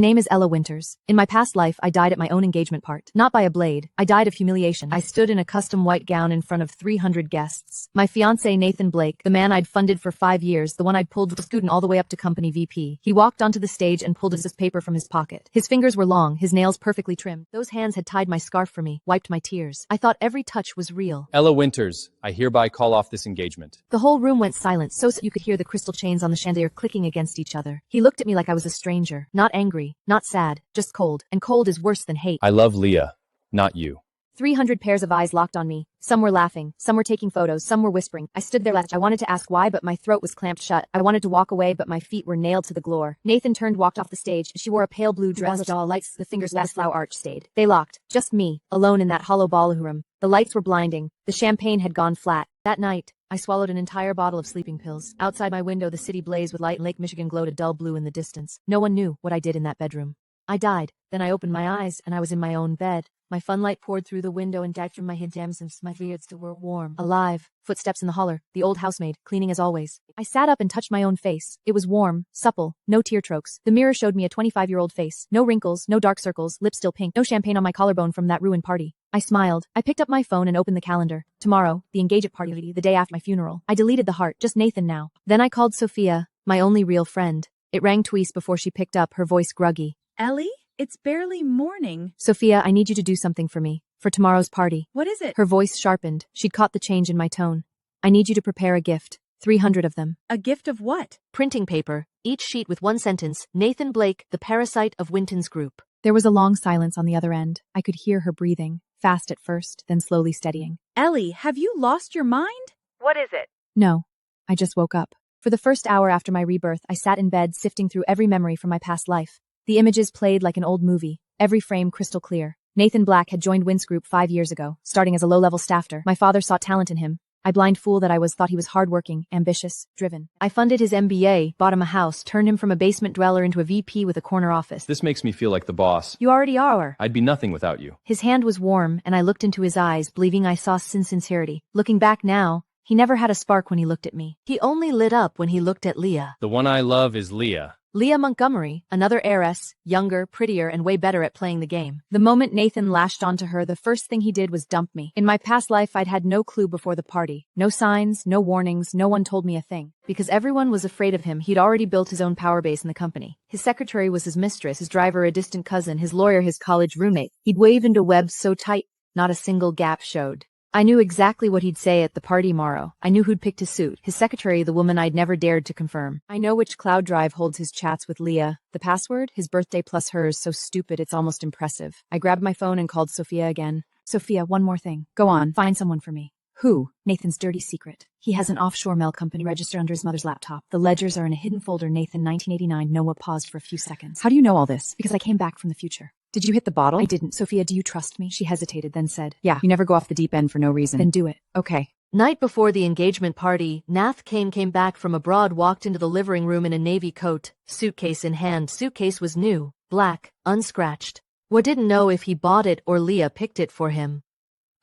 Name is Ella Winters. In my past life, I died at my own engagement part. Not by a blade. I died of humiliation. I stood in a custom white gown in front of 300 guests. My fiancé Nathan Blake, the man I'd funded for 5 years, the one I'd pulled the student all the way up to company VP. He walked onto the stage and pulled a paper from his pocket. His fingers were long, his nails perfectly trimmed. Those hands had tied my scarf for me, wiped my tears. I thought every touch was real. Ella Winters, I hereby call off this engagement. The whole room went silent, so you could hear the crystal chains on the chandelier clicking against each other. He looked at me like I was a stranger. Not angry, not sad, just cold. And cold is worse than hate. I love Leah, not you. 300 pairs of eyes locked on me. Some were laughing, some were taking photos, some were whispering. I stood there left. I wanted to ask why, but my throat was clamped shut. I wanted to walk away, but my feet were nailed to the floor. Nathan turned, walked off the stage. She wore a pale blue dress. All lights, the fingers last flower arch stayed. They locked. Just me, alone in that hollow ballroom. The lights were blinding. The champagne had gone flat. That night, I swallowed an entire bottle of sleeping pills. Outside my window, the city blazed with light and Lake Michigan glowed a dull blue in the distance. No one knew what I did in that bedroom. I died. Then I opened my eyes, and I was in my own bed. My funlight poured through the window and died from my hidams, and my beards still were warm. Alive. Footsteps in the holler. The old housemaid, cleaning as always. I sat up and touched my own face. It was warm, supple, no tear strokes. The mirror showed me a 25-year-old face. No wrinkles, no dark circles, lips still pink, no champagne on my collarbone from that ruined party. I smiled. I picked up my phone and opened the calendar. Tomorrow, the engagement party, the day after my funeral. I deleted the heart, just Nathan now. Then I called Sophia, my only real friend. It rang twice before she picked up, her voice gruggy. Ellie? It's barely morning. Sophia, I need you to do something for me. For tomorrow's party. What is it? Her voice sharpened. She'd caught the change in my tone. I need you to prepare a gift. 300 of them. A gift of what? Printing paper. Each sheet with one sentence. Nathan Blake, the parasite of Winton's group. There was a long silence on the other end. I could hear her breathing. Fast at first, then slowly steadying. Ellie, have you lost your mind? What is it? No. I just woke up. For the first hour after my rebirth, I sat in bed sifting through every memory from my past life. The images played like an old movie, every frame crystal clear. Nathan Black had joined Wint's group 5 years ago, starting as a low-level staffer. My father saw talent in him. I blind fool that I was thought he was hardworking, ambitious, driven. I funded his MBA, bought him a house, turned him from a basement dweller into a VP with a corner office. This makes me feel like the boss. You already are. I'd be nothing without you. His hand was warm, and I looked into his eyes, believing I saw sincerity. Looking back now, he never had a spark when he looked at me. He only lit up when he looked at Leah. The one I love is Leah. Leah Montgomery, another heiress, younger, prettier, and way better at playing the game. The moment Nathan lashed onto her, the first thing he did was dump me. In my past life, I'd had no clue before the party. No signs, no warnings, no one told me a thing. Because everyone was afraid of him, he'd already built his own power base in the company. His secretary was his mistress, his driver a distant cousin, his lawyer his college roommate. He'd wave into webs so tight, not a single gap showed. I knew exactly what he'd say at the party tomorrow. I knew who'd picked his suit. His secretary, the woman I'd never dared to confirm. I know which cloud drive holds his chats with Leah. The password? His birthday plus hers, so stupid it's almost impressive. I grabbed my phone and called Sophia again. Sophia, one more thing. Go on, find someone for me. Who? Nathan's dirty secret. He has an offshore mail company registered under his mother's laptop. The ledgers are in a hidden folder. Nathan, 1989. Noah paused for a few seconds. How do you know all this? Because I came back from the future. Did you hit the bottle? I didn't. Sophia, do you trust me? She hesitated, then said, yeah, you never go off the deep end for no reason. Then do it. Okay. Night before the engagement party, Nath came back from abroad, walked into the living room in a navy coat, suitcase in hand. Suitcase was new, black, unscratched. We didn't know if he bought it or Leah picked it for him.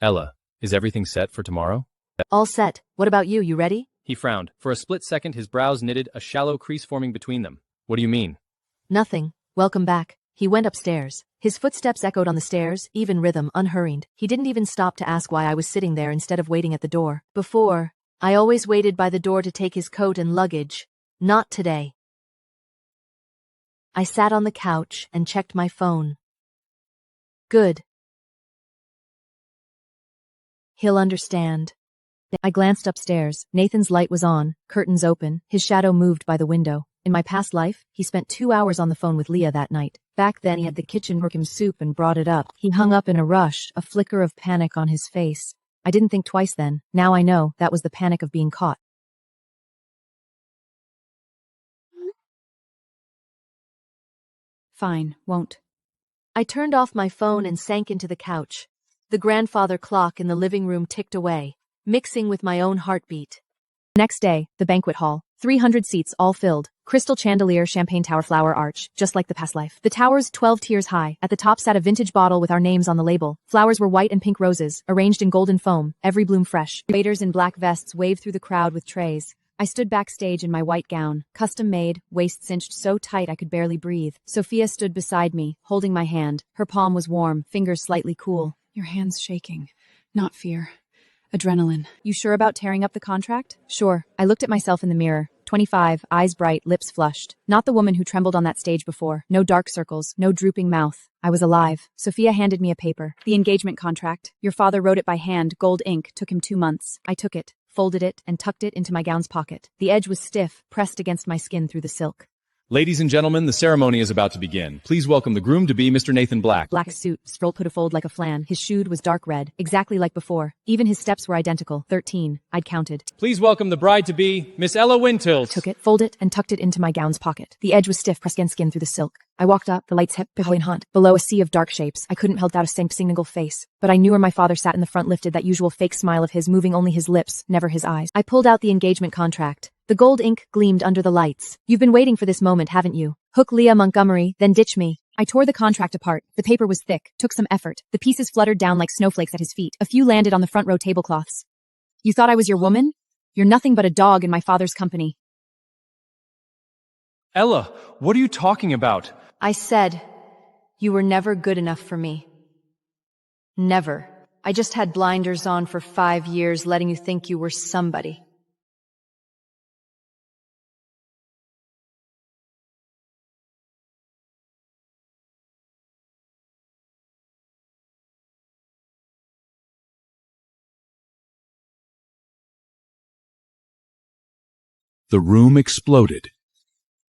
Ella, is everything set for tomorrow? All set. What about you? You ready? He frowned. For a split second, his brows knitted, a shallow crease forming between them. What do you mean? Nothing. Welcome back. He went upstairs. His footsteps echoed on the stairs, even rhythm, unhurried. He didn't even stop to ask why I was sitting there instead of waiting at the door. Before, I always waited by the door to take his coat and luggage. Not today. I sat on the couch and checked my phone. Good. He'll understand. I glanced upstairs. Nathan's light was on, curtains open, his shadow moved by the window. In my past life, he spent 2 hours on the phone with Leah that night. Back then he had the kitchen cook him soup and brought it up. He hung up in a rush, a flicker of panic on his face. I didn't think twice then. Now I know that was the panic of being caught. Fine, won't. I turned off my phone and sank into the couch. The grandfather clock in the living room ticked away, mixing with my own heartbeat. Next day, the banquet hall. 300 seats, all filled. Crystal chandelier, champagne tower, flower arch, just like the past life. The tower's 12 tiers high. At the top sat a vintage bottle with our names on the label. Flowers were white and pink roses, arranged in golden foam, every bloom fresh. Waiters in black vests waved through the crowd with trays. I stood backstage in my white gown, custom made, waist cinched so tight I could barely breathe. Sophia stood beside me, holding my hand. Her palm was warm, fingers slightly cool. Your hand's shaking. Not fear. Adrenaline. You sure about tearing up the contract? Sure. I looked at myself in the mirror. 25, eyes bright, lips flushed. Not the woman who trembled on that stage before. No dark circles, no drooping mouth. I was alive. Sophia handed me a paper. The engagement contract. Your father wrote it by hand, gold ink, took him 2 months. I took it, folded it, and tucked it into my gown's pocket. The edge was stiff, pressed against my skin through the silk. Ladies and gentlemen, the ceremony is about to begin. Please welcome the groom-to-be, Mr. Nathan Black. Black suit, scroll put a fold like a flan. His shoe was dark red, exactly like before. Even his steps were identical. 13, I'd counted. Please welcome the bride-to-be, Miss Ella Wintilt. Took it, folded it, and tucked it into my gown's pocket. The edge was stiff, pressed against skin through the silk. I walked up, the lights hit in hunt. Below a sea of dark shapes, I couldn't help out a single face. But I knew where my father sat in the front, lifted, that usual fake smile of his, moving only his lips, never his eyes. I pulled out the engagement contract. The gold ink gleamed under the lights. You've been waiting for this moment, haven't you? Hook Leah Montgomery, then ditch me. I tore the contract apart. The paper was thick, took some effort. The pieces fluttered down like snowflakes at his feet. A few landed on the front row tablecloths. You thought I was your woman? You're nothing but a dog in my father's company. Ella, what are you talking about? I said, you were never good enough for me. Never. I just had blinders on for 5 years, letting you think you were somebody. The room exploded.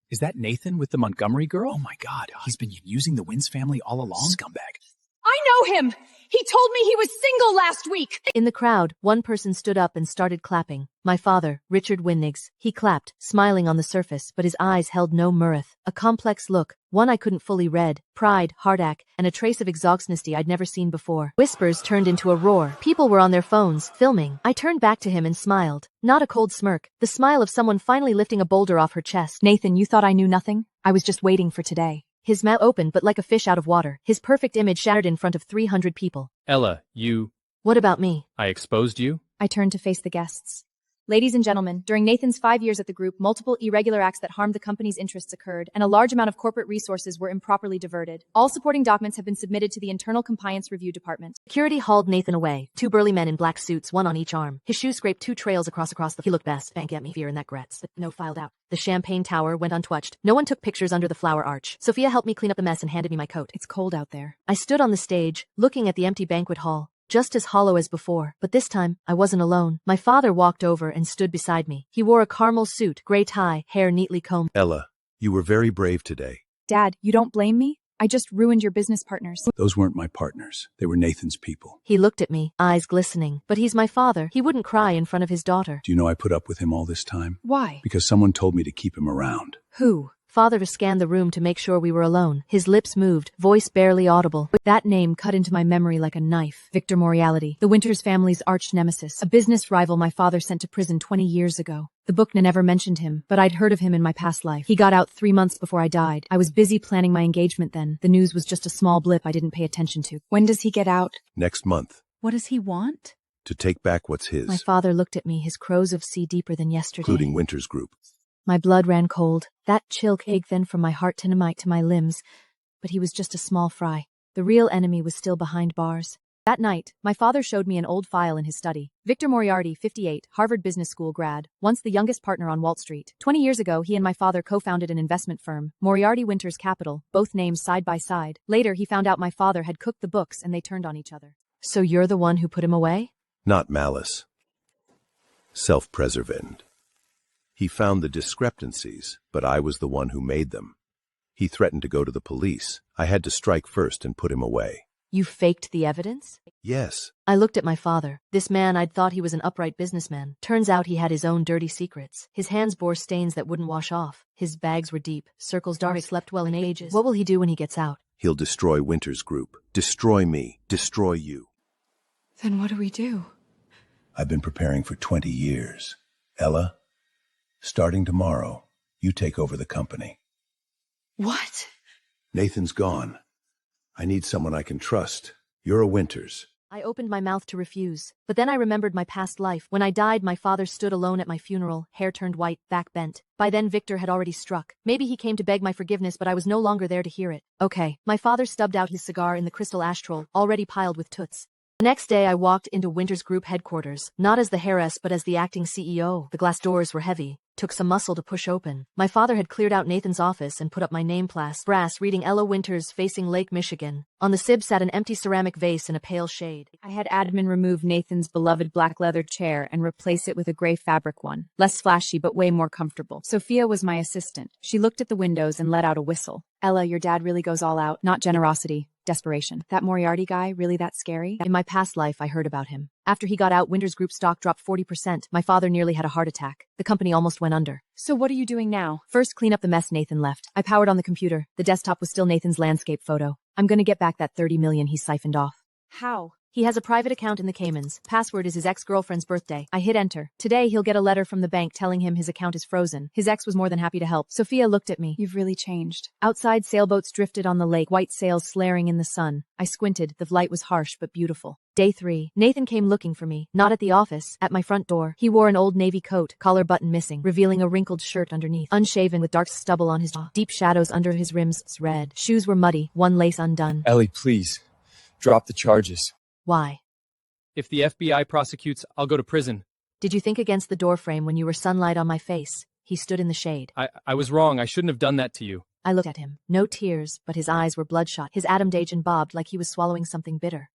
Is that Nathan with the Montgomery girl? Oh my God, he's been using the Wins family all along? Scumbag. I know him! He told me he was single last week! In the crowd, one person stood up and started clapping. My father, Richard Winnigs. He clapped, smiling on the surface, but his eyes held no mirth. A complex look, one I couldn't fully read, pride, heartache, and a trace of exhaustion I'd never seen before. Whispers turned into a roar. People were on their phones, filming. I turned back to him and smiled. Not a cold smirk, the smile of someone finally lifting a boulder off her chest. Nathan, you thought I knew nothing? I was just waiting for today. His mouth opened but like a fish out of water. His perfect image shattered in front of 300 people. Ella, you... What about me? I exposed you? I turned to face the guests. Ladies and gentlemen, during Nathan's 5 years at the group, multiple irregular acts that harmed the company's interests occurred, and a large amount of corporate resources were improperly diverted. All supporting documents have been submitted to the Internal Compliance Review Department. Security hauled Nathan away. 2 burly men in black suits, one on each arm. His shoe scraped 2 trails across the... He looked best. Bang, get me fear in that Gretz. But no filed out. The champagne tower went untouched. No one took pictures under the flower arch. Sophia helped me clean up the mess and handed me my coat. It's cold out there. I stood on the stage, looking at the empty banquet hall. Just as hollow as before, but this time, I wasn't alone. My father walked over and stood beside me. He wore a caramel suit, gray tie, hair neatly combed. Ella, you were very brave today. Dad, you don't blame me? I just ruined your business partners. Those weren't my partners. They were Nathan's people. He looked at me, eyes glistening. But he's my father. He wouldn't cry in front of his daughter. Do you know I put up with him all this time? Why? Because someone told me to keep him around. Who? Father scanned the room to make sure we were alone. His lips moved, voice barely audible. That name cut into my memory like a knife. Victor Moriarty, the Winters family's arch nemesis, a business rival my father sent to prison 20 years ago. The book never mentioned him, but I'd heard of him in my past life. He got out 3 months before I died. I was busy planning my engagement then. The news was just a small blip I didn't pay attention to. When does he get out? Next month. What does he want? To take back what's his. My father looked at me, his crows of sea deeper than yesterday. Including Winter's group. My blood ran cold. That chill cake then from my heart to my limbs. But he was just a small fry. The real enemy was still behind bars. That night, my father showed me an old file in his study. Victor Moriarty, 58, Harvard Business School grad, once the youngest partner on Wall Street. 20 years ago, he and my father co-founded an investment firm, Moriarty Winters Capital, both names side by side. Later, he found out my father had cooked the books and they turned on each other. So you're the one who put him away? Not malice. Self-preservant. He found the discrepancies, but I was the one who made them. He threatened to go to the police. I had to strike first and put him away. You faked the evidence? Yes. I looked at my father. This man, I'd thought he was an upright businessman. Turns out he had his own dirty secrets. His hands bore stains that wouldn't wash off. His bags were deep, circles dark, slept well in ages. What will he do when he gets out? He'll destroy Winter's group. Destroy me. Destroy you. Then what do we do? I've been preparing for 20 years. Ella, starting tomorrow, you take over the company. What? Nathan's gone. I need someone I can trust. You're a Winters. I opened my mouth to refuse, but then I remembered my past life. When I died, my father stood alone at my funeral, hair turned white, back bent. By then Victor had already struck. Maybe he came to beg my forgiveness, but I was no longer there to hear it. Okay. My father stubbed out his cigar in the crystal ashtray, already piled with toots. The next day I walked into Winter's Group headquarters, not as the heiress but as the acting CEO. The glass doors were heavy. Took some muscle to push open. My father had cleared out Nathan's office and put up my name brass reading Ella Winters facing Lake Michigan. On the sib sat an empty ceramic vase in a pale shade. I had admin remove Nathan's beloved black leather chair and replace it with a gray fabric one. Less flashy, but way more comfortable. Sophia was my assistant. She looked at the windows and let out a whistle. Ella, your dad really goes all out. Not generosity. Desperation. That Moriarty guy, really that scary? In my past life, I heard about him. After he got out, Winter's Group stock dropped 40%. My father nearly had a heart attack. The company almost went under. So what are you doing now? First, clean up the mess Nathan left. I powered on the computer. The desktop was still Nathan's landscape photo. I'm gonna get back that $30 million he siphoned off. How? He has a private account in the Caymans. Password is his ex-girlfriend's birthday. I hit enter. Today he'll get a letter from the bank telling him his account is frozen. His ex was more than happy to help. Sophia looked at me. You've really changed. Outside, sailboats drifted on the lake, white sails flaring in the sun. I squinted. The light was harsh but beautiful. Day 3. Nathan came looking for me. Not at the office, at my front door. He wore an old navy coat, collar button missing, revealing a wrinkled shirt underneath. Unshaven with dark stubble on his jaw. Deep shadows under his rims, red. Shoes were muddy, one lace undone. Ellie, please. Drop the charges. Why? If the FBI prosecutes, I'll go to prison. Did you think against the doorframe when you were sunlight on my face? He stood in the shade. I was wrong. I shouldn't have done that to you. I looked at him. No tears, but his eyes were bloodshot. His Adamdagen bobbed like he was swallowing something bitter.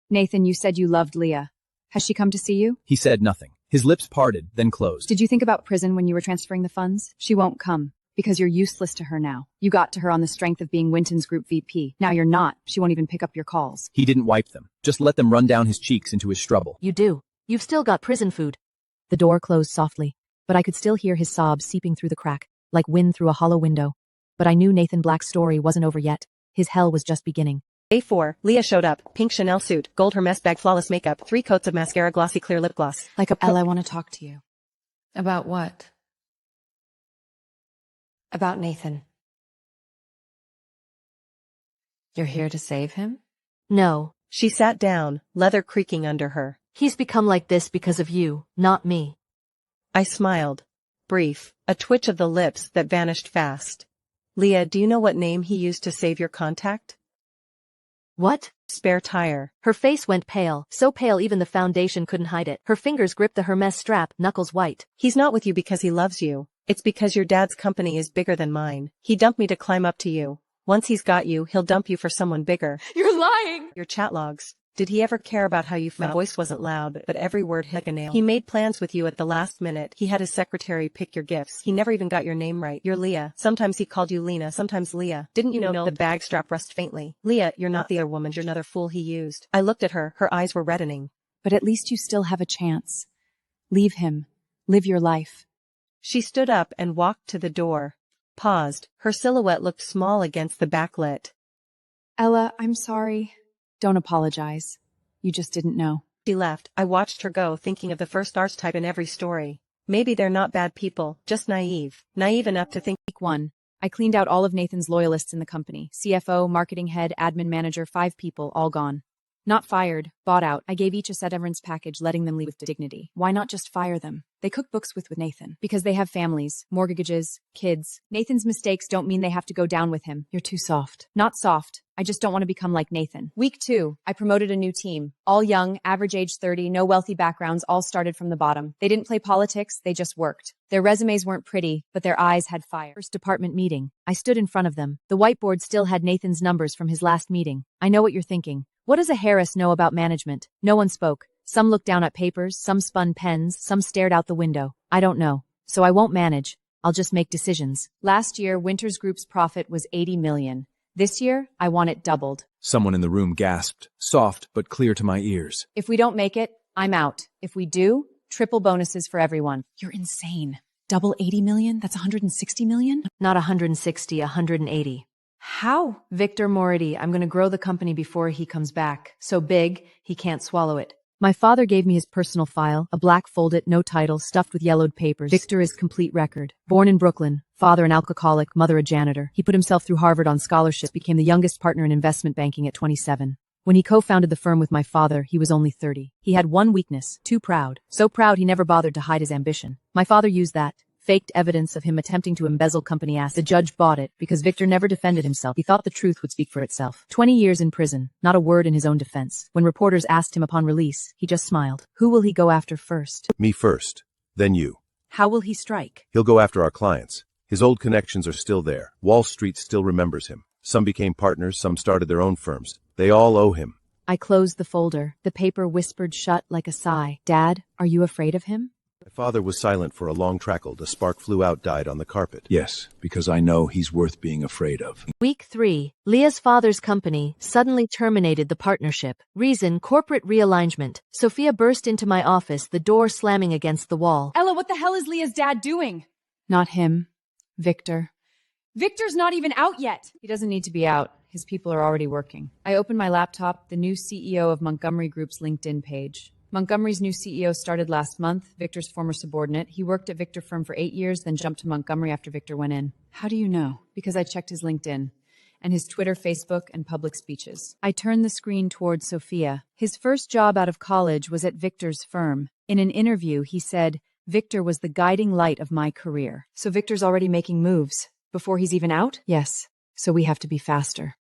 Nathan, you said you loved Leah. Has she come to see you? He said nothing. His lips parted, then closed. Did you think about prison when you were transferring the funds? She won't come. Because you're useless to her now. You got to her on the strength of being Winton's Group VP. Now you're not. She won't even pick up your calls. He didn't wipe them. Just let them run down his cheeks into his strubble. You do. You've still got prison food. The door closed softly, but I could still hear his sobs seeping through the crack, like wind through a hollow window. But I knew Nathan Black's story wasn't over yet. His hell was just beginning. Day 4. Leah showed up. Pink Chanel suit, gold Hermes bag, flawless makeup, 3 coats of mascara, glossy clear lip gloss. Like a Elle, I want to talk to you. About what? About Nathan. You're here to save him? No. She sat down, leather creaking under her. He's become like this because of you, not me. I smiled. Brief, a twitch of the lips that vanished fast. Leah, do you know what name he used to save your contact? What? Spare tire. Her face went pale, so pale even the foundation couldn't hide it. Her fingers gripped the Hermes strap, knuckles white. He's not with you because he loves you. It's because your dad's company is bigger than mine. He dumped me to climb up to you. Once he's got you, he'll dump you for someone bigger. You're lying! Your chat logs. Did he ever care about how you felt? My voice wasn't loud, but every word hit like a nail. He made plans with you at the last minute. He had his secretary pick your gifts. He never even got your name right. You're Leah. Sometimes he called you Lena, sometimes Leah. Didn't you know the bag strap rust faintly? Leah, you're not the other woman, you're another fool he used. I looked at her. Her eyes were reddening. But at least you still have a chance. Leave him. Live your life. She stood up and walked to the door. Paused. Her silhouette looked small against the backlit. Ella, I'm sorry. Don't apologize. You just didn't know. She left. I watched her go, thinking of the first archetype in every story. Maybe they're not bad people, just naive. Naive enough to think. Week 1. I cleaned out all of Nathan's loyalists in the company. CFO, marketing head, admin manager, 5 people, all gone. Not fired, bought out. I gave each a severance package, letting them leave with dignity. Why not just fire them? They cook books with Nathan. Because they have families, mortgages, kids. Nathan's mistakes don't mean they have to go down with him. You're too soft. Not soft. I just don't want to become like Nathan. Week 2, I promoted a new team. All young, average age 30, no wealthy backgrounds, all started from the bottom. They didn't play politics, they just worked. Their resumes weren't pretty, but their eyes had fire. First department meeting. I stood in front of them. The whiteboard still had Nathan's numbers from his last meeting. I know what you're thinking. What does a Harris know about management? No one spoke. Some looked down at papers, some spun pens, some stared out the window. I don't know. So I won't manage. I'll just make decisions. Last year, Winters Group's profit was $80 million. This year, I want it doubled. Someone in the room gasped, soft but clear to my ears. If we don't make it, I'm out. If we do, triple bonuses for everyone. You're insane. Double 80 million? That's 160 million? Not 160, 180. How? Victor Moriarty, I'm going to grow the company before he comes back. So big, he can't swallow it. My father gave me his personal file, a black folded, no title, stuffed with yellowed papers. Victor is complete record. Born in Brooklyn, father an alcoholic, mother a janitor. He put himself through Harvard on scholarship, became the youngest partner in investment banking at 27. When he co-founded the firm with my father, he was only 30. He had one weakness, too proud. So proud he never bothered to hide his ambition. My father used that. Faked evidence of him attempting to embezzle company assets. The judge bought it because Victor never defended himself. He thought the truth would speak for itself. 20 years in prison, not a word in his own defense. When reporters asked him upon release, he just smiled. Who will he go after first? Me first, then you. How will he strike? He'll go after our clients. His old connections are still there. Wall Street still remembers him. Some became partners, some started their own firms. They all owe him. I closed the folder. The paper whispered shut like a sigh. Dad, are you afraid of him? My father was silent for a long trackled. A spark flew out, died on the carpet. Yes, because I know he's worth being afraid of. Week 3. Leah's father's company suddenly terminated the partnership. Reason, corporate realignment. Sophia burst into my office, the door slamming against the wall. Ella, what the hell is Leah's dad doing? Not him. Victor. Victor's not even out yet. He doesn't need to be out. His people are already working. I opened my laptop, the new CEO of Montgomery Group's LinkedIn page. Montgomery's new CEO started last month, Victor's former subordinate. He worked at Victor firm for 8 years, then jumped to Montgomery after Victor went in. How do you know? Because I checked his LinkedIn and his Twitter, Facebook, and public speeches. I turned the screen towards Sophia. His first job out of college was at Victor's firm. In an interview, he said, Victor was the guiding light of my career. So Victor's already making moves before he's even out? Yes. So we have to be faster.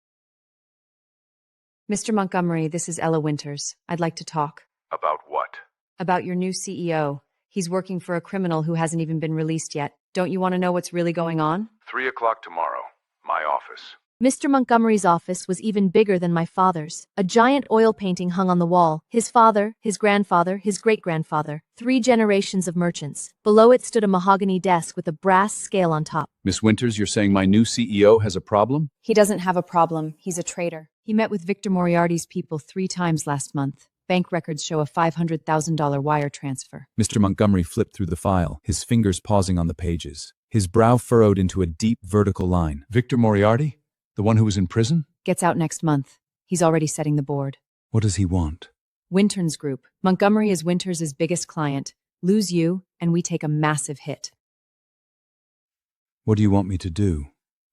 Mr. Montgomery, this is Ella Winters. I'd like to talk. About what? About your new CEO. He's working for a criminal who hasn't even been released yet. Don't you want to know what's really going on? 3 o'clock tomorrow. My office. Mr. Montgomery's office was even bigger than my father's. A giant oil painting hung on the wall. His father, his grandfather, his great-grandfather. 3 generations of merchants. Below it stood a mahogany desk with a brass scale on top. Miss Winters, you're saying my new CEO has a problem? He doesn't have a problem. He's a traitor. He met with Victor Moriarty's people 3 times last month. Bank records show a $500,000 wire transfer. Mr. Montgomery flipped through the file, his fingers pausing on the pages. His brow furrowed into a deep vertical line. Victor Moriarty? The one who was in prison? Gets out next month. He's already setting the board. What does he want? Winters Group. Montgomery is Winters' biggest client. Lose you, and we take a massive hit. What do you want me to do?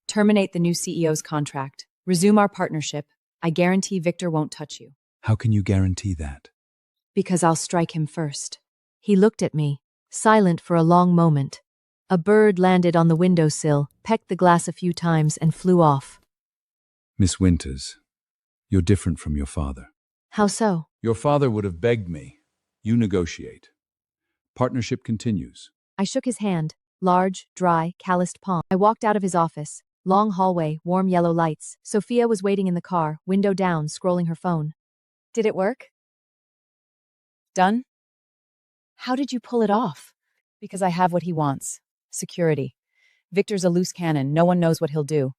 Terminate the new CEO's contract. Resume our partnership. I guarantee Victor won't touch you. How can you guarantee that? Because I'll strike him first. He looked at me, silent for a long moment. A bird landed on the windowsill, pecked the glass a few times, and flew off. Miss Winters, you're different from your father. How so? Your father would have begged me. You negotiate. Partnership continues. I shook his hand, large, dry, calloused palm. I walked out of his office. Long hallway, warm yellow lights. Sophia was waiting in the car, window down, scrolling her phone. Did it work? Done? How did you pull it off? Because I have what he wants. Security. Victor's a loose cannon. No one knows what he'll do.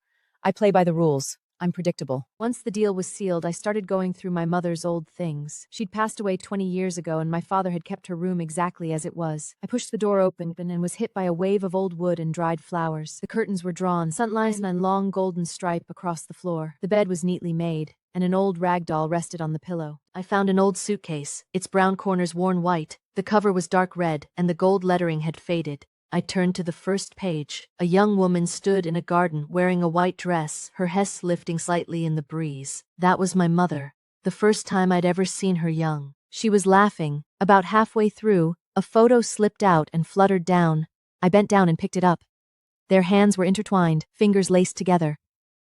I play by the rules. I'm predictable. Once the deal was sealed, I started going through my mother's old things. She'd passed away 20 years ago, and my father had kept her room exactly as it was. I pushed the door open and was hit by a wave of old wood and dried flowers. The curtains were drawn, sunlight and long golden stripe across the floor. The bed was neatly made, and an old rag doll rested on the pillow. I found an old suitcase, its brown corners worn white. The cover was dark red, and the gold lettering had faded. I turned to the first page. A young woman stood in a garden wearing a white dress, her hess lifting slightly in the breeze. That was my mother, the first time I'd ever seen her young. She was laughing. About halfway through, a photo slipped out and fluttered down. I bent down and picked it up. Their hands were intertwined, fingers laced together.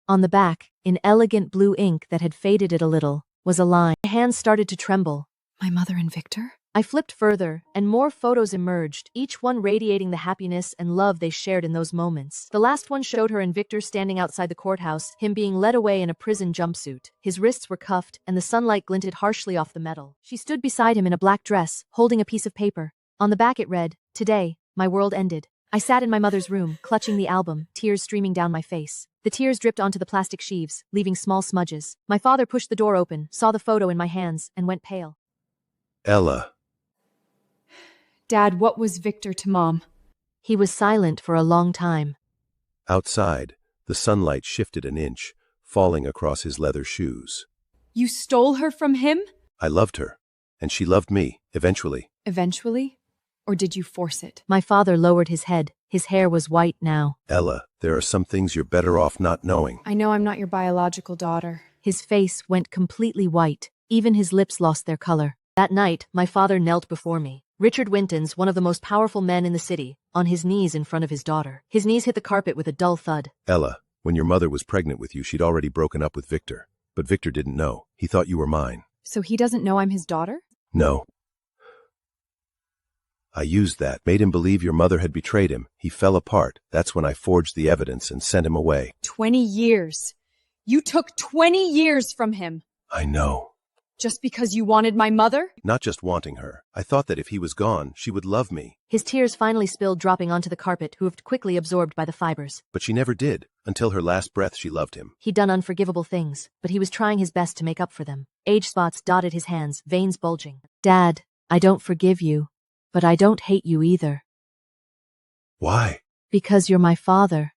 On the back, in elegant blue ink that had faded it a little, was a line. My hands started to tremble. My mother and Victor? I flipped further, and more photos emerged, each one radiating the happiness and love they shared in those moments. The last one showed her and Victor standing outside the courthouse, him being led away in a prison jumpsuit. His wrists were cuffed, and the sunlight glinted harshly off the metal. She stood beside him in a black dress, holding a piece of paper. On the back it read, "Today, my world ended." I sat in my mother's room, clutching the album, tears streaming down my face. The tears dripped onto the plastic sheaves, leaving small smudges. My father pushed the door open, saw the photo in my hands, and went pale. Ella. Dad, what was Victor to Mom? He was silent for a long time. Outside, the sunlight shifted an inch, falling across his leather shoes. You stole her from him? I loved her, and she loved me, eventually. Eventually? Or did you force it? My father lowered his head. His hair was white now. Ella, There are some things you're better off not knowing. I know I'm not your biological daughter. His face went completely white. Even his lips lost their color. That night, my father knelt before me. Richard Winton's, one of the most powerful men in the city, on his knees in front of his daughter. His knees hit the carpet with a dull thud. Ella, when your mother was pregnant with you, she'd already broken up with Victor. But Victor didn't know. He thought you were mine. So he doesn't know I'm his daughter? No. I used that, made him believe your mother had betrayed him. He fell apart. That's when I forged the evidence and sent him away. 20 years. You took 20 years from him. I know. Just because you wanted my mother? Not just wanting her. I thought that if he was gone, she would love me. His tears finally spilled, dropping onto the carpet, hooved quickly absorbed by the fibers. But she never did. Until her last breath, she loved him. He'd done unforgivable things, but he was trying his best to make up for them. Age spots dotted his hands, veins bulging. Dad, I don't forgive you. But I don't hate you either. Why? Because you're my father.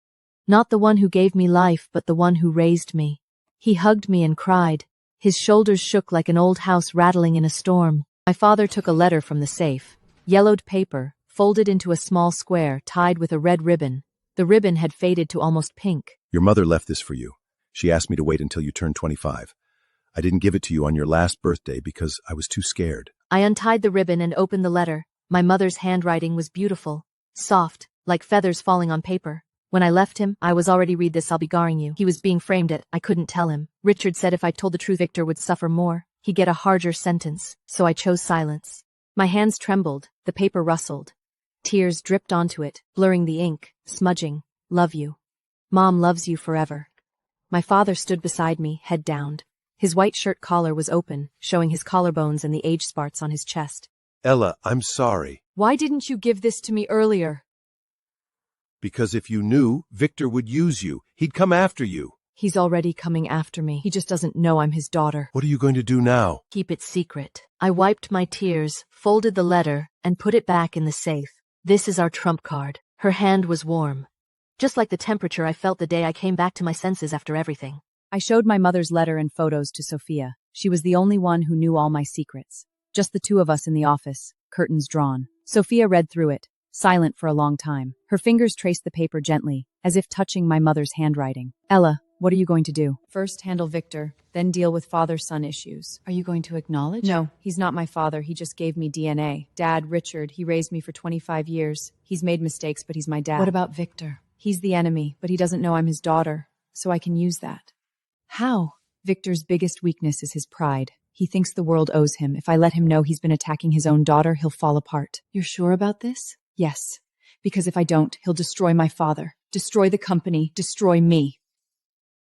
Not the one who gave me life, but the one who raised me. He hugged me and cried. His shoulders shook like an old house rattling in a storm. My father took a letter from the safe. Yellowed paper, folded into a small square, tied with a red ribbon. The ribbon had faded to almost pink. Your mother left this for you. She asked me to wait until you turned 25. I didn't give it to you on your last birthday because I was too scared. I untied the ribbon and opened the letter. My mother's handwriting was beautiful, soft, like feathers falling on paper. When I left him, I was already read this, I'll be garring you. He was being framed at, I couldn't tell him. Richard said if I told the truth, Victor would suffer more. He'd get a harsher sentence, so I chose silence. My hands trembled, the paper rustled. Tears dripped onto it, blurring the ink, smudging. Love you. Mom loves you forever. My father stood beside me, head downed. His white shirt collar was open, showing his collarbones and the age spots on his chest. Ella, I'm sorry. Why didn't you give this to me earlier? Because if you knew, Victor would use you. He'd come after you. He's already coming after me. He just doesn't know I'm his daughter. What are you going to do now? Keep it secret. I wiped my tears, folded the letter, and put it back in the safe. This is our trump card. Her hand was warm. Just like the temperature I felt the day I came back to my senses after everything. I showed my mother's letter and photos to Sophia. She was the only one who knew all my secrets. Just the two of us in the office, curtains drawn. Sophia read through it, silent for a long time. Her fingers traced the paper gently, as if touching my mother's handwriting. Ella, what are you going to do? First handle Victor, then deal with father-son issues. Are you going to acknowledge? No, he's not my father. He just gave me DNA. Dad, Richard, he raised me for 25 years. He's made mistakes, but he's my dad. What about Victor? He's the enemy, but he doesn't know I'm his daughter, so I can use that. How? Victor's biggest weakness is his pride. He thinks the world owes him. If I let him know he's been attacking his own daughter, he'll fall apart. You're sure about this? Yes, because if I don't, he'll destroy my father, destroy the company, destroy me.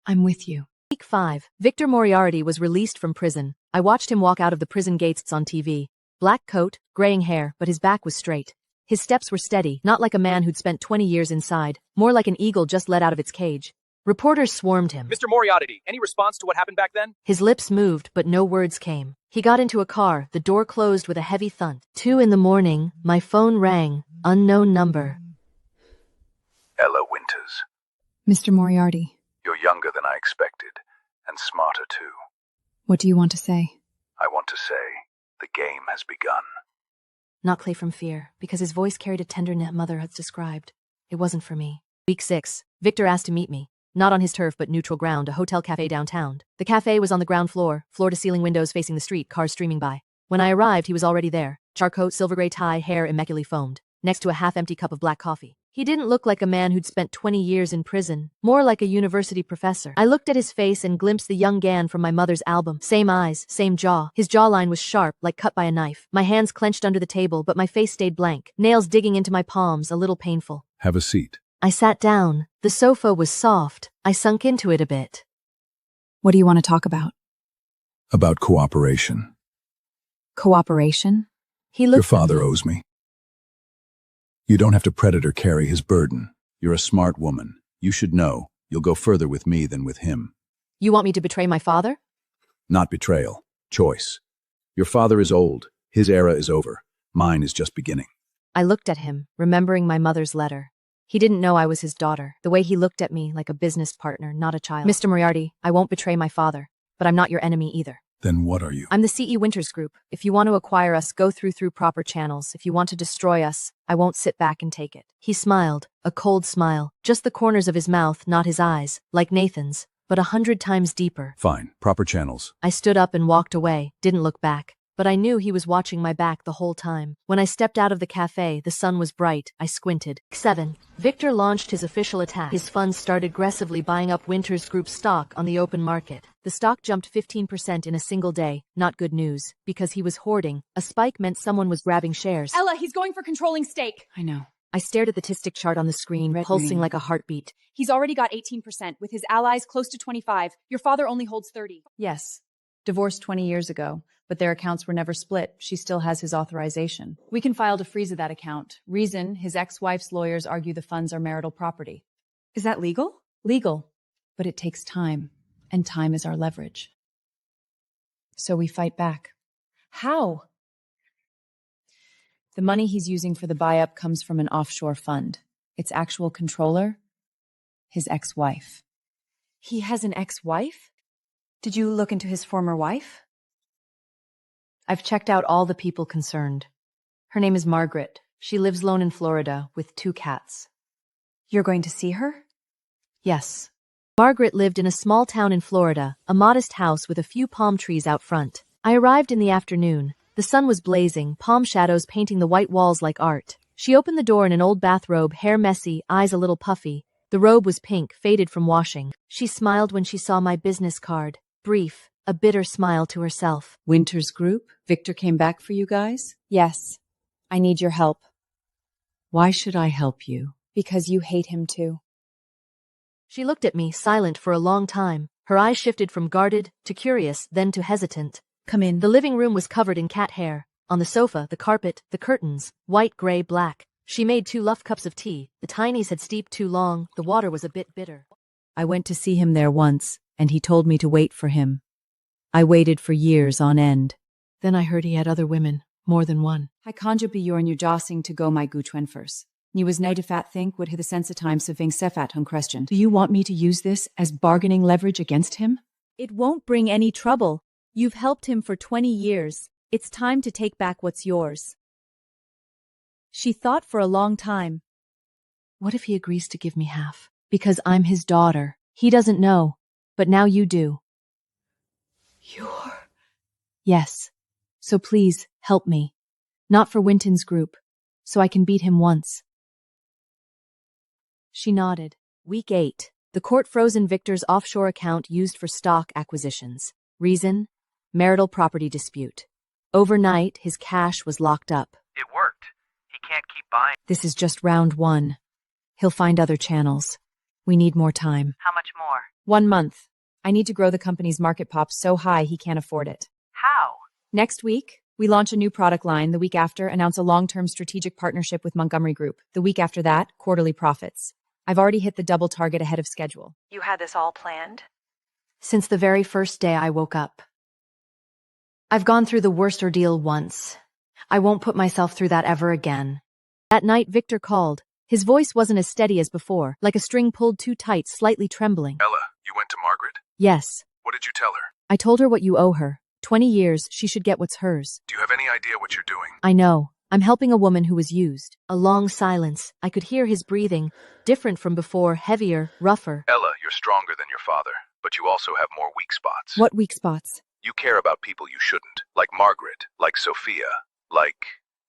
I'm with you. Week 5. Victor Moriarty was released from prison. I watched him walk out of the prison gates on TV. Black coat, graying hair, but his back was straight. His steps were steady, not like a man who'd spent 20 years inside, more like an eagle just let out of its cage. Reporters swarmed him. Mr. Moriarty, any response to what happened back then? His lips moved, but no words came. He got into a car, the door closed with a heavy thud. 2 a.m, my phone rang. Unknown number. Ella Winters. Mr. Moriarty. You're younger than I expected, and smarter too. What do you want to say? I want to say, the game has begun. Not Clay from Fear, because his voice carried a tenderness mother had described. It wasn't for me. Week 6. Victor asked to meet me. Not on his turf but neutral ground, a hotel cafe downtown. The cafe was on the ground floor-to-ceiling windows facing the street, cars streaming by. When I arrived, he was already there. Charcoat, silver gray tie, hair immaculately foamed. Next to a half-empty cup of black coffee. He didn't look like a man who'd spent 20 years in prison, more like a university professor. I looked at his face and glimpsed the young Gan from my mother's album. Same eyes, same jaw. His jawline was sharp, like cut by a knife. My hands clenched under the table, but my face stayed blank. Nails digging into my palms, a little painful. Have a seat. I sat down. The sofa was soft. I sunk into it a bit. What do you want to talk about? About cooperation. Cooperation? He looked Your father owes me. You don't have to predator carry his burden. You're a smart woman. You should know. You'll go further with me than with him. You want me to betray my father? Not betrayal. Choice. Your father is old. His era is over. Mine is just beginning. I looked at him, remembering my mother's letter. He didn't know I was his daughter, the way he looked at me like a business partner, not a child. Mr. Moriarty, I won't betray my father, but I'm not your enemy either. Then what are you? I'm the CE Winters Group. If you want to acquire us, go through proper channels. If you want to destroy us, I won't sit back and take it. He smiled, a cold smile, just the corners of his mouth, not his eyes, like Nathan's, but 100 times deeper. Fine. Proper channels. I stood up and walked away, didn't look back. But I knew he was watching my back the whole time. When I stepped out of the cafe, the sun was bright. I squinted. 7. Victor launched his official attack. His funds started aggressively buying up Winters Group stock on the open market. The stock jumped 15% in a single day. Not good news, because he was hoarding. A spike meant someone was grabbing shares. Ella, he's going for controlling stake. I know. I stared at the statistic chart on the screen, pulsing like a heartbeat. He's already got 18%, with his allies close to 25. Your father only holds 30. Yes. Divorced 20 years ago, but their accounts were never split. She still has his authorization. We can file to freeze that account. Reason, his ex-wife's lawyers argue the funds are marital property. Is that legal? Legal, but it takes time, and time is our leverage. So we fight back. How? The money he's using for the buy-up comes from an offshore fund. Its actual controller, his ex-wife. He has an ex-wife? Did you look into his former wife? I've checked out all the people concerned. Her name is Margaret. She lives alone in Florida with 2 cats. You're going to see her? Yes. Margaret lived in a small town in Florida, a modest house with a few palm trees out front. I arrived in the afternoon. The sun was blazing, palm shadows painting the white walls like art. She opened the door in an old bathrobe, hair messy, eyes a little puffy. The robe was pink, faded from washing. She smiled when she saw my business card. Brief, a bitter smile to herself. Winters Group? Victor came back for you guys? Yes. I need your help. Why should I help you? Because you hate him too. She looked at me, silent for a long time. Her eyes shifted from guarded to curious, then to hesitant. Come in. The living room was covered in cat hair. On the sofa, the carpet, the curtains, white, gray, black. She made 2 luff cups of tea. The tinies had steeped too long. The water was a bit bitter. I went to see him there once, and he told me to wait for him. I waited for years on end. Then I heard he had other women, more than one. I conjure bjorn you jossing to go my gutwenfers. Ni was nej fat think would hit the sense of time saving sefat on question. Do you want me to use this as bargaining leverage against him? It won't bring any trouble. You've helped him for 20 years. It's time to take back what's yours. She thought for a long time. What if he agrees to give me half? Because I'm his daughter. He doesn't know. But now you do. Yes. So please, help me. Not for Winton's Group. So I can beat him once. She nodded. Week 8. The court frozen Victor's offshore account used for stock acquisitions. Reason? Marital property dispute. Overnight, his cash was locked up. It worked. He can't keep buying. This is just round 1. He'll find other channels. We need more time. How much more? 1 month. I need to grow the company's market pop so high he can't afford it. How? Next week, we launch a new product line. The week after, announce a long-term strategic partnership with Montgomery Group. The week after that, quarterly profits. I've already hit the double target ahead of schedule. You had this all planned? Since the very first day I woke up. I've gone through the worst ordeal once. I won't put myself through that ever again. That night, Victor called. His voice wasn't as steady as before, like a string pulled too tight, slightly trembling. Ella, you went to Margaret? Yes. What did you tell her? I told her what you owe her. 20 years, she should get what's hers. Do you have any idea what you're doing? I know. I'm helping a woman who was used. A long silence. I could hear his breathing, different from before, heavier, rougher. Ella, you're stronger than your father, but you also have more weak spots. What weak spots? You care about people you shouldn't, like Margaret, like Sophia, like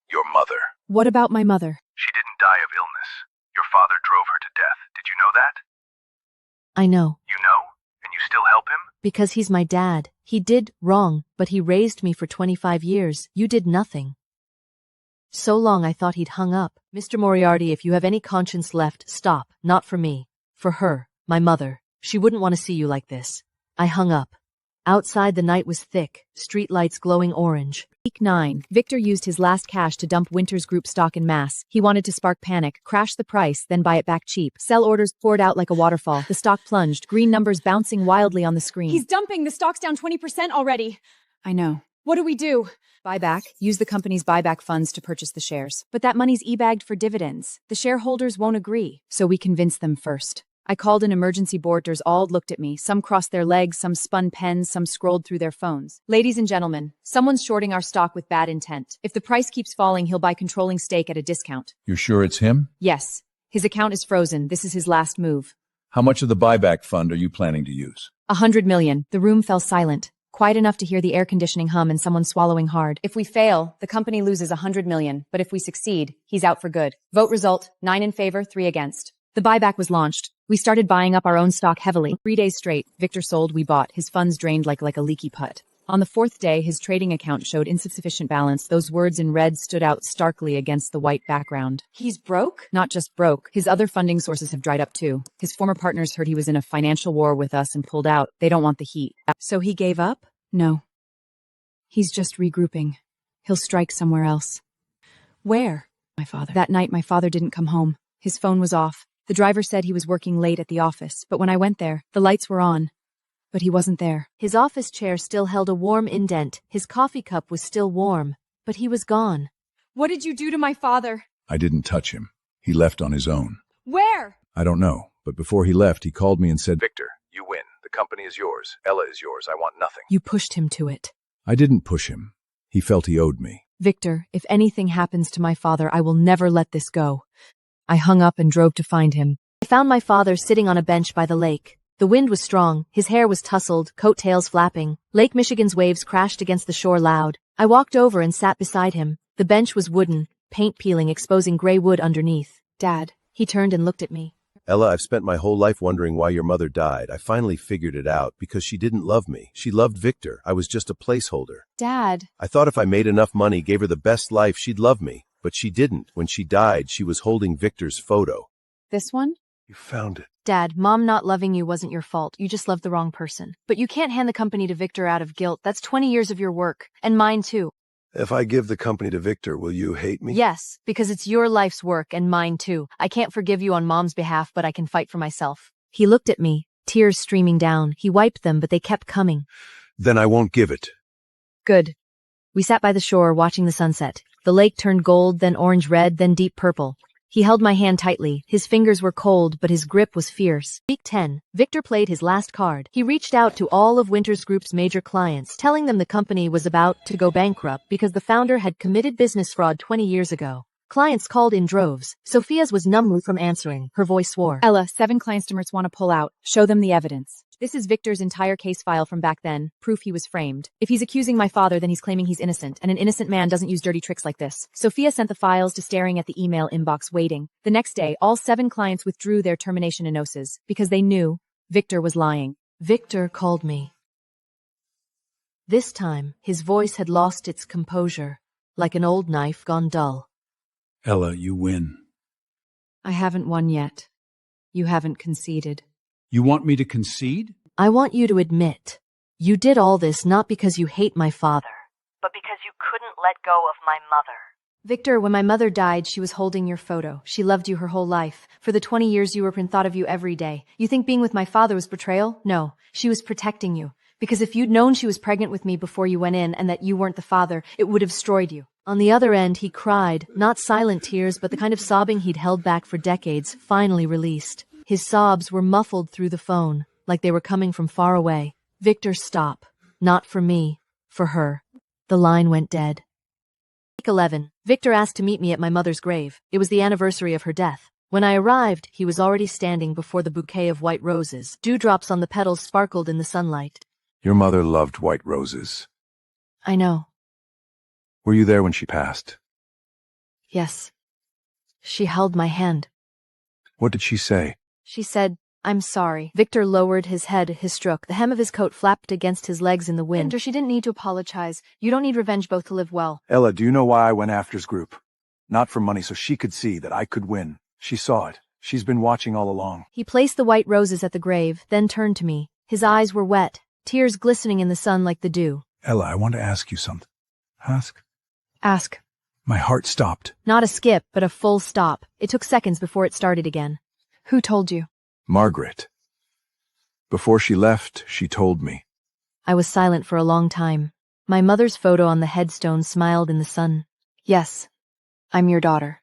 your mother. What about my mother? She didn't die of illness. Your father drove her to death. Did you know that? I know. You know? And you still help him? Because he's my dad. He did wrong, but he raised me for 25 years. You did nothing. So long I thought he'd hung up. Mr. Moriarty, if you have any conscience left, stop. Not for me. For her, my mother. She wouldn't want to see you like this. I hung up. Outside the night was thick, streetlights glowing orange. Week 9. Victor used his last cash to dump Winters Group stock in mass. He wanted to spark panic, crash the price, then buy it back cheap. Sell orders poured out like a waterfall. The stock plunged, green numbers bouncing wildly on the screen. He's dumping. The stock's down 20% already. I know. What do we do? Buyback. Use the company's buyback funds to purchase the shares. But that money's e-bagged for dividends. The shareholders won't agree. So we convince them first. I called an emergency boarders, all looked at me. Some crossed their legs, some spun pens, some scrolled through their phones. Ladies and gentlemen, someone's shorting our stock with bad intent. If the price keeps falling, he'll buy controlling stake at a discount. You're sure it's him? Yes. His account is frozen. This is his last move. How much of the buyback fund are you planning to use? 100 million. The room fell silent. Quiet enough to hear the air conditioning hum and someone swallowing hard. If we fail, the company loses 100 million. But if we succeed, he's out for good. Vote result, 9 in favor, 3 against. The buyback was launched. We started buying up our own stock heavily. 3 days straight, Victor sold, we bought. His funds drained like a leaky putt. On the 4th day, his trading account showed insufficient balance. Those words in red stood out starkly against the white background. He's broke? Not just broke. His other funding sources have dried up too. His former partners heard he was in a financial war with us and pulled out. They don't want the heat. So he gave up? No. He's just regrouping. He'll strike somewhere else. Where? My father. That night, my father didn't come home. His phone was off. The driver said he was working late at the office, but when I went there, the lights were on. But he wasn't there. His office chair still held a warm indent. His coffee cup was still warm, but he was gone. What did you do to my father? I didn't touch him. He left on his own. Where? I don't know, but before he left, he called me and said, Victor, you win. The company is yours. Ella is yours. I want nothing. You pushed him to it. I didn't push him. He felt he owed me. Victor, if anything happens to my father, I will never let this go. I hung up and drove to find him. I found my father sitting on a bench by the lake. The wind was strong, his hair was tousled, coattails flapping. Lake Michigan's waves crashed against the shore loud. I walked over and sat beside him. The bench was wooden, paint peeling, exposing gray wood underneath. Dad. He turned and looked at me. Ella, I've spent my whole life wondering why your mother died. I finally figured it out because she didn't love me. She loved Victor. I was just a placeholder. Dad. I thought if I made enough money, gave her the best life, she'd love me. But she didn't. When she died, she was holding Victor's photo. This one? You found it. Dad, Mom not loving you wasn't your fault. You just loved the wrong person. But you can't hand the company to Victor out of guilt. That's 20 years of your work. And mine too. If I give the company to Victor, will you hate me? Yes, because it's your life's work and mine too. I can't forgive you on Mom's behalf, but I can fight for myself. He looked at me, tears streaming down. He wiped them, but they kept coming. Then I won't give it. Good. We sat by the shore watching the sunset. The lake turned gold, then orange-red, then deep purple. He held my hand tightly. His fingers were cold, but his grip was fierce. Week 10. Victor played his last card. He reached out to all of Winters Group's major clients, telling them the company was about to go bankrupt because the founder had committed business fraud 20 years ago. Clients called in droves. Sophia's was numb from answering. Her voice swore. Ella, 7 customers want to pull out. Show them the evidence. This is Victor's entire case file from back then, proof he was framed. If he's accusing my father, then he's claiming he's innocent, and an innocent man doesn't use dirty tricks like this. Sophia sent the files to staring at the email inbox waiting. The next day, all 7 clients withdrew their termination annonces because they knew Victor was lying. Victor called me. This time, his voice had lost its composure, like an old knife gone dull. Ella, you win. I haven't won yet. You haven't conceded. You want me to concede? I want you to admit, you did all this not because you hate my father, but because you couldn't let go of my mother. Victor, when my mother died, she was holding your photo. She loved you her whole life. For the 20 years you were in, thought of you every day. You think being with my father was betrayal? No, she was protecting you. Because if you'd known she was pregnant with me before you went in and that you weren't the father, it would have destroyed you. On the other end, he cried, not silent tears, but the kind of sobbing he'd held back for decades, finally released. His sobs were muffled through the phone, like they were coming from far away. Victor, stop. Not for me. For her. The line went dead. Week 11. Victor asked to meet me at my mother's grave. It was the anniversary of her death. When I arrived, he was already standing before the bouquet of white roses. Dewdrops on the petals sparkled in the sunlight. Your mother loved white roses. I know. Were you there when she passed? Yes. She held my hand. What did she say? She said, I'm sorry. Victor lowered his head, his stroke. The hem of his coat flapped against his legs in the wind. Victor, she didn't need to apologize. You don't need revenge both to live well. Ella, do you know why I went after his group? Not for money, so she could see that I could win. She saw it. She's been watching all along. He placed the white roses at the grave, then turned to me. His eyes were wet, tears glistening in the sun like the dew. Ella, I want to ask you something. Ask? Ask. My heart stopped. Not a skip, but a full stop. It took seconds before it started again. Who told you? Margaret. Before she left, she told me. I was silent for a long time. My mother's photo on the headstone smiled in the sun. Yes, I'm your daughter.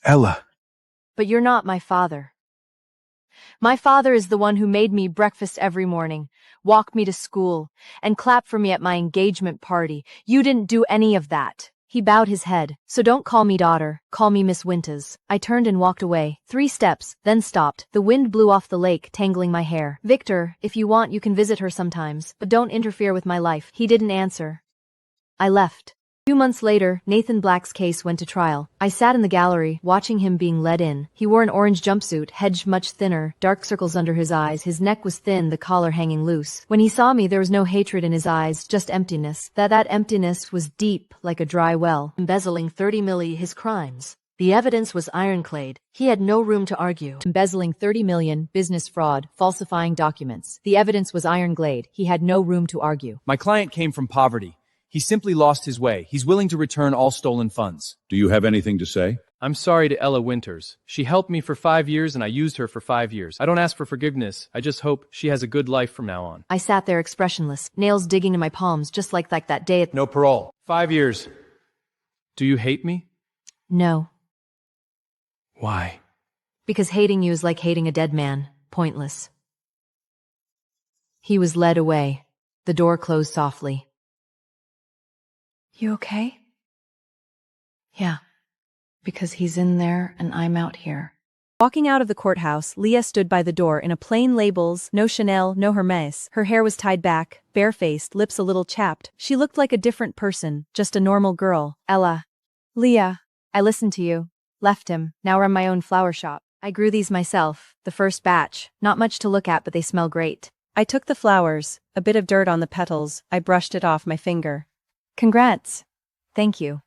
Ella. But you're not my father. My father is the one who made me breakfast every morning, walk me to school, and clap for me at my engagement party. You didn't do any of that. He bowed his head. So don't call me daughter, call me Miss Winters. I turned and walked away. 3 steps, then stopped. The wind blew off the lake, tangling my hair. Victor, if you want you can visit her sometimes, but don't interfere with my life. He didn't answer. I left. 2 months later, Nathan Black's case went to trial. I sat in the gallery, watching him being led in. He wore an orange jumpsuit, hedged much thinner, dark circles under his eyes, his neck was thin, the collar hanging loose. When he saw me, there was no hatred in his eyes, just emptiness. That emptiness was deep, like a dry well. Embezzling 30 million, his crimes. The evidence was ironclad. He had no room to argue. Embezzling 30 million, business fraud, falsifying documents. The evidence was ironclad. He had no room to argue. My client came from poverty. He simply lost his way. He's willing to return all stolen funds. Do you have anything to say? I'm sorry to Ella Winters. She helped me for 5 years and I used her for 5 years. I don't ask for forgiveness. I just hope she has a good life from now on. I sat there expressionless, nails digging in my palms just like that day at— No parole. 5 years. Do you hate me? No. Why? Because hating you is like hating a dead man. Pointless. He was led away. The door closed softly. You okay? Yeah. Because he's in there and I'm out here. Walking out of the courthouse, Leah stood by the door in a plain labels, no Chanel, no Hermes. Her hair was tied back, barefaced, lips a little chapped. She looked like a different person, just a normal girl. Ella. Leah. I listened to you. Left him. Now run my own flower shop. I grew these myself. The first batch. Not much to look at, but they smell great. I took the flowers, a bit of dirt on the petals, I brushed it off my finger. Congrats. Thank you.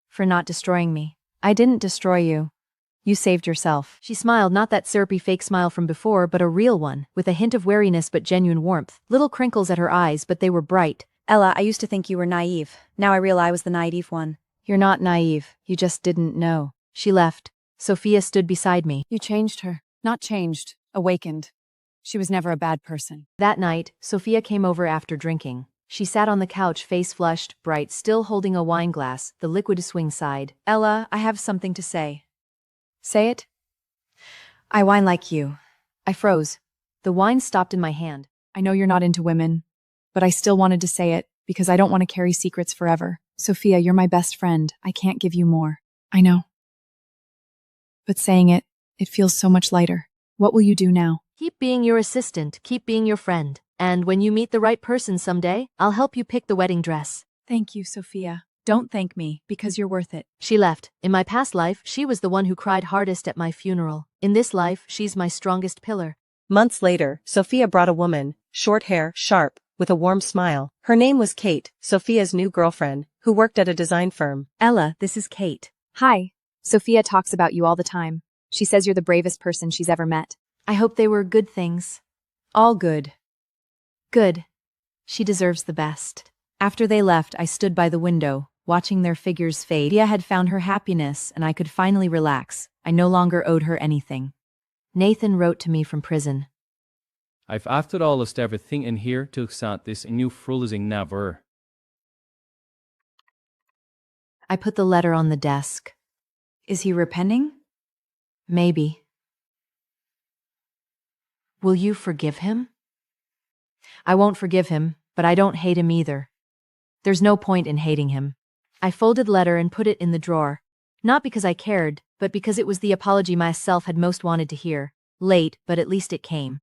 For not destroying me. I didn't destroy you. You saved yourself. She smiled, not that syrupy fake smile from before, but a real one, with a hint of wariness but genuine warmth. Little crinkles at her eyes, but they were bright. Ella, I used to think you were naive. Now I realize I was the naive one. You're not naive. You just didn't know. She left. Sophia stood beside me. You changed her. Not changed. Awakened. She was never a bad person. That night, Sophia came over after drinking. She sat on the couch, face flushed, bright, still holding a wine glass, the liquid swing side. Ella, I have something to say. Say it. I whine like you. I froze. The wine stopped in my hand. I know you're not into women, but I still wanted to say it because I don't want to carry secrets forever. Sophia, you're my best friend. I can't give you more. I know. But saying it, it feels so much lighter. What will you do now? Keep being your assistant, keep being your friend. And when you meet the right person someday, I'll help you pick the wedding dress. Thank you, Sophia. Don't thank me, because you're worth it. She left. In my past life, she was the one who cried hardest at my funeral. In this life, she's my strongest pillar. Months later, Sophia brought a woman, short hair, sharp, with a warm smile. Her name was Kate, Sophia's new girlfriend, who worked at a design firm. Ella, this is Kate. Hi. Sophia talks about you all the time. She says you're the bravest person she's ever met. I hope they were good things. All good. Good. She deserves the best. After they left, I stood by the window, watching their figures fade. Leah had found her happiness, and I could finally relax. I no longer owed her anything. Nathan wrote to me from prison. I've after alles everything in here till sat this in you frulzing never. I put the letter on the desk. Is he repenting? Maybe. Will you forgive him? I won't forgive him, but I don't hate him either. There's no point in hating him. I folded the letter and put it in the drawer. Not because I cared, but because it was the apology myself had most wanted to hear. Late, but at least it came.